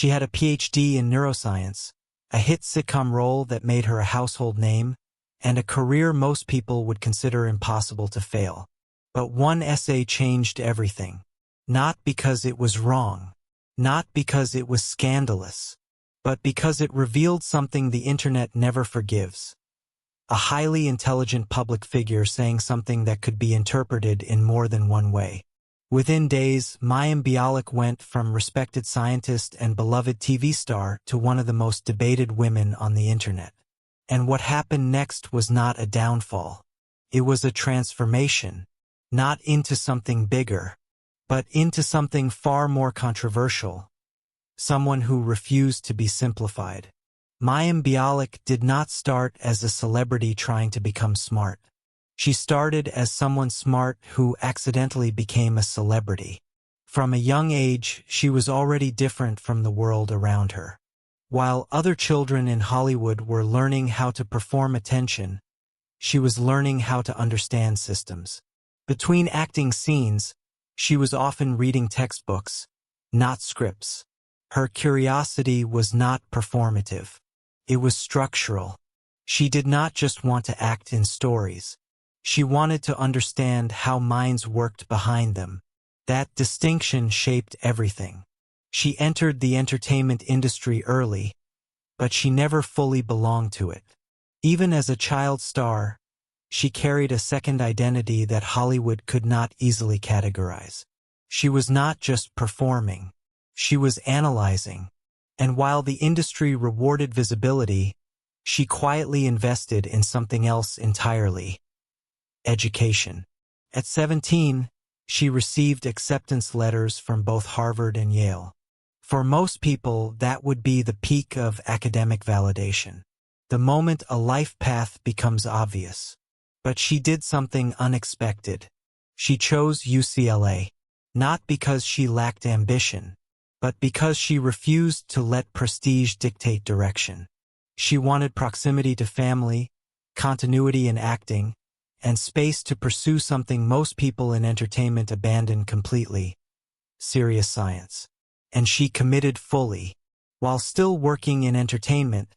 She had a PhD in neuroscience, a hit sitcom role that made her a household name, and a career most people would consider impossible to fail. But one essay changed everything. Not because it was wrong, not because it was scandalous, but because it revealed something the internet never forgives. A highly intelligent public figure saying something that could be interpreted in more than one way. Within days, Mayim Bialik went from respected scientist and beloved TV star to one of the most debated women on the internet. And what happened next was not a downfall. It was a transformation, not into something bigger, but into something far more controversial. Someone who refused to be simplified. Mayim Bialik did not start as a celebrity trying to become smart. She started as someone smart who accidentally became a celebrity. From a young age, she was already different from the world around her. While other children in Hollywood were learning how to perform attention, she was learning how to understand systems. Between acting scenes, she was often reading textbooks, not scripts. Her curiosity was not performative. It was structural. She did not just want to act in stories. She wanted to understand how minds worked behind them. That distinction shaped everything. She entered the entertainment industry early, but she never fully belonged to it. Even as a child star, she carried a second identity that Hollywood could not easily categorize. She was not just performing. She was analyzing. And while the industry rewarded visibility, she quietly invested in something else entirely. Education. At 17, she received acceptance letters from both Harvard and Yale. For most people, that would be the peak of academic validation, the moment a life path becomes obvious. But she did something unexpected. She chose UCLA, not because she lacked ambition, but because she refused to let prestige dictate direction. She wanted proximity to family, continuity in acting, and space to pursue something most people in entertainment abandon completely: serious science. And she committed fully. While still working in entertainment,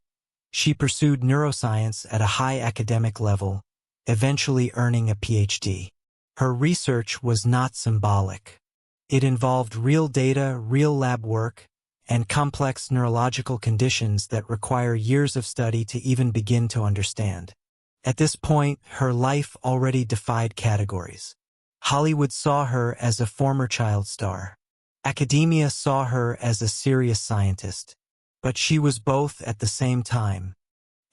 she pursued neuroscience at a high academic level, eventually earning a PhD. Her research was not symbolic. It involved real data, real lab work, and complex neurological conditions that require years of study to even begin to understand. At this point, her life already defied categories. Hollywood saw her as a former child star. Academia saw her as a serious scientist. But she was both at the same time.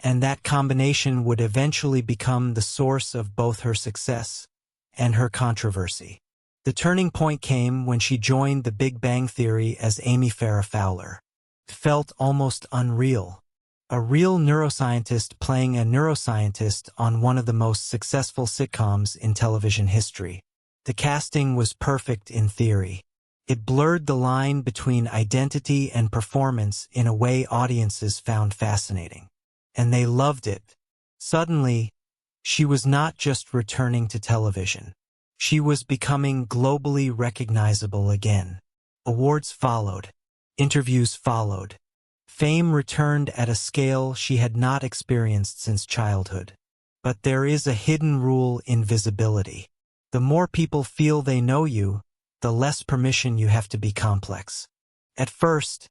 And that combination would eventually become the source of both her success and her controversy. The turning point came when she joined the Big Bang Theory as Amy Farrah Fowler. It felt almost unreal. A real neuroscientist playing a neuroscientist on one of the most successful sitcoms in television history. The casting was perfect in theory. It blurred the line between identity and performance in a way audiences found fascinating. And they loved it. Suddenly, she was not just returning to television. She was becoming globally recognizable again. Awards followed. Interviews followed. Fame returned at a scale she had not experienced since childhood. But there is a hidden rule in visibility. The more people feel they know you, the less permission you have to be complex. At first,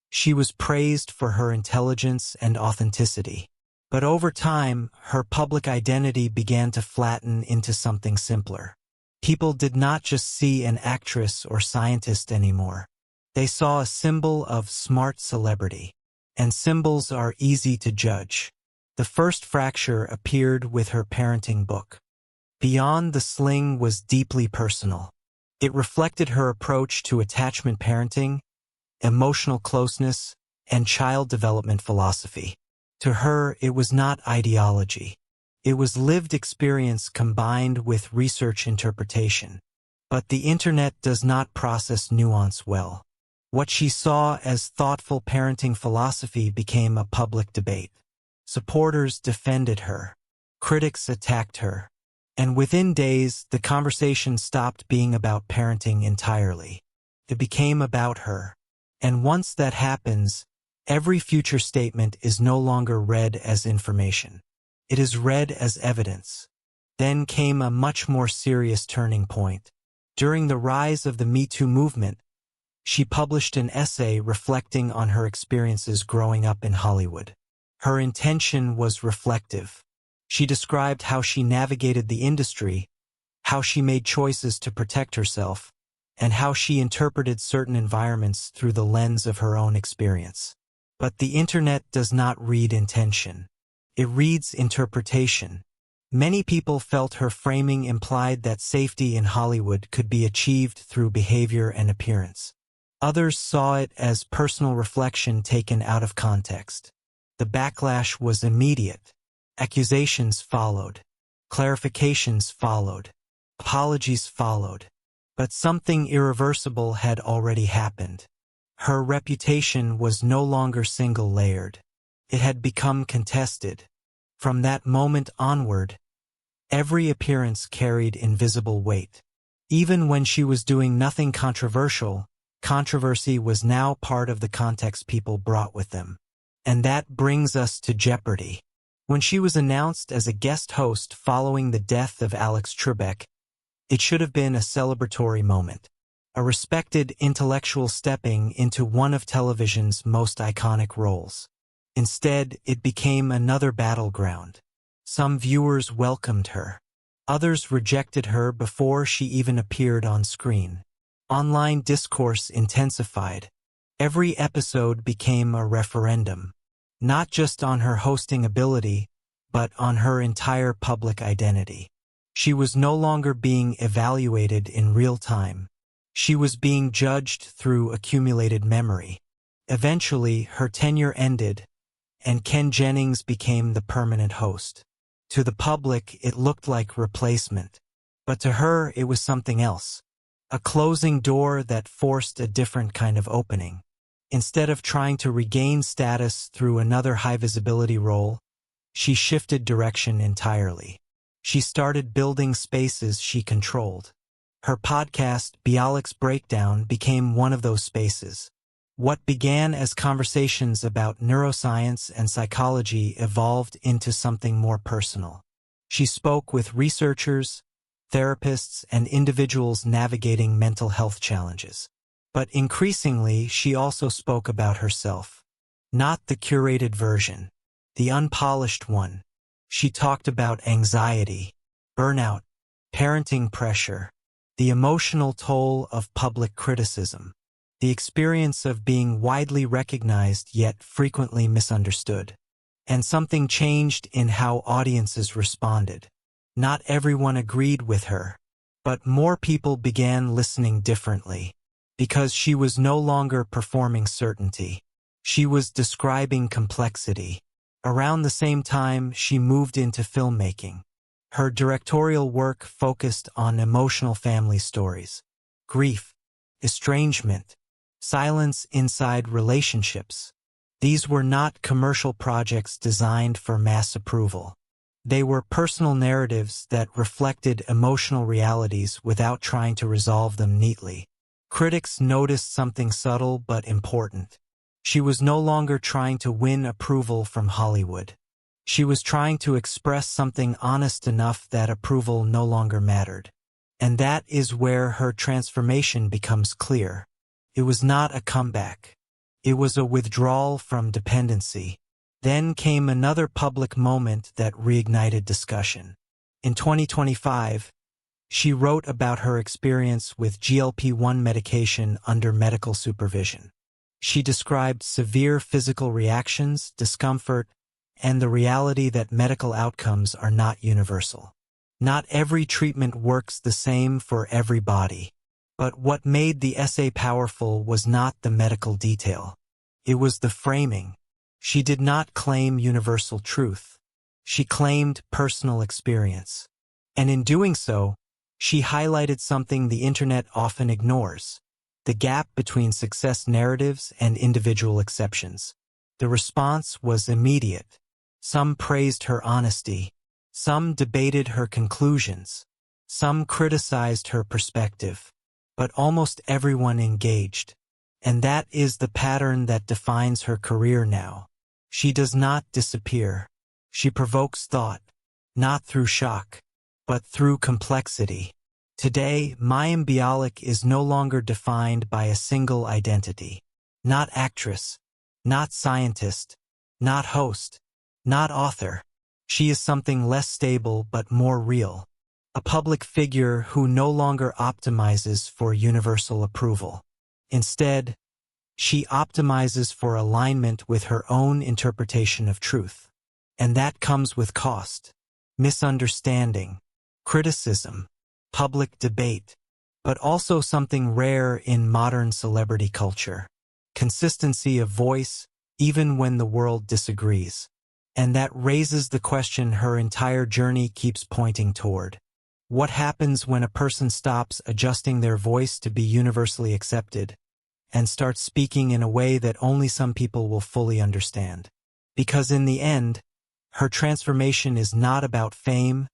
she was praised for her intelligence and authenticity. But over time, her public identity began to flatten into something simpler. People did not just see an actress or scientist anymore. They saw a symbol of smart celebrity. And symbols are easy to judge. The first fracture appeared with her parenting book. Beyond the Sling was deeply personal. It reflected her approach to attachment parenting, emotional closeness, and child development philosophy. To her, it was not ideology. It was lived experience combined with research interpretation. But the internet does not process nuance well. What she saw as thoughtful parenting philosophy became a public debate. Supporters defended her. Critics attacked her. And within days, the conversation stopped being about parenting entirely. It became about her. And once that happens, every future statement is no longer read as information. It is read as evidence. Then came a much more serious turning point. During the rise of the Me Too movement, she published an essay reflecting on her experiences growing up in Hollywood. Her intention was reflective. She described how she navigated the industry, how she made choices to protect herself, and how she interpreted certain environments through the lens of her own experience. But the internet does not read intention. It reads interpretation. Many people felt her framing implied that safety in Hollywood could be achieved through behavior and appearance. Others saw it as personal reflection taken out of context. The backlash was immediate. Accusations followed. Clarifications followed. Apologies followed. But something irreversible had already happened. Her reputation was no longer single-layered. It had become contested. From that moment onward, every appearance carried invisible weight. Even when she was doing nothing controversial, controversy was now part of the context people brought with them. And that brings us to Jeopardy! When she was announced as a guest host following the death of Alex Trebek, it should have been a celebratory moment. A respected intellectual stepping into one of television's most iconic roles. Instead, it became another battleground. Some viewers welcomed her. Others rejected her before she even appeared on screen. Online discourse intensified. Every episode became a referendum, not just on her hosting ability, but on her entire public identity. She was no longer being evaluated in real time. She was being judged through accumulated memory. Eventually, her tenure ended, and Ken Jennings became the permanent host. To the public, it looked like replacement. But to her, it was something else. A closing door that forced a different kind of opening. Instead of trying to regain status through another high-visibility role, she shifted direction entirely. She started building spaces she controlled. Her podcast, Bialik's Breakdown, became one of those spaces. What began as conversations about neuroscience and psychology evolved into something more personal. She spoke with researchers, therapists, and individuals navigating mental health challenges. But increasingly, she also spoke about herself. Not the curated version, the unpolished one. She talked about anxiety, burnout, parenting pressure, the emotional toll of public criticism, the experience of being widely recognized yet frequently misunderstood. And something changed in how audiences responded. Not everyone agreed with her, but more people began listening differently. Because she was no longer performing certainty. She was describing complexity. Around the same time, she moved into filmmaking. Her directorial work focused on emotional family stories, grief, estrangement, silence inside relationships. These were not commercial projects designed for mass approval. They were personal narratives that reflected emotional realities without trying to resolve them neatly. Critics noticed something subtle but important. She was no longer trying to win approval from Hollywood. She was trying to express something honest enough that approval no longer mattered. And that is where her transformation becomes clear. It was not a comeback. It was a withdrawal from dependency. Then came another public moment that reignited discussion. In 2025, she wrote about her experience with GLP-1 medication under medical supervision. She described severe physical reactions, discomfort, and the reality that medical outcomes are not universal. Not every treatment works the same for every body. But what made the essay powerful was not the medical detail. It was the framing. She did not claim universal truth. She claimed personal experience. And in doing so, she highlighted something the internet often ignores: the gap between success narratives and individual exceptions. The response was immediate. Some praised her honesty. Some debated her conclusions. Some criticized her perspective. But almost everyone engaged. And that is the pattern that defines her career now. She does not disappear. She provokes thought, not through shock, but through complexity. Today, Mayim Bialik is no longer defined by a single identity. Not actress, not scientist, not host, not author. She is something less stable but more real. A public figure who no longer optimizes for universal approval. Instead, she optimizes for alignment with her own interpretation of truth. And that comes with cost, misunderstanding, criticism, public debate, but also something rare in modern celebrity culture. Consistency of voice, even when the world disagrees. And that raises the question her entire journey keeps pointing toward. What happens when a person stops adjusting their voice to be universally accepted and starts speaking in a way that only some people will fully understand? Because in the end, her transformation is not about fame,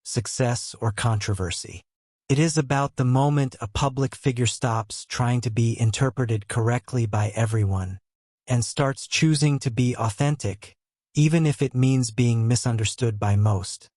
success, or controversy. It is about the moment a public figure stops trying to be interpreted correctly by everyone and starts choosing to be authentic, even if it means being misunderstood by most.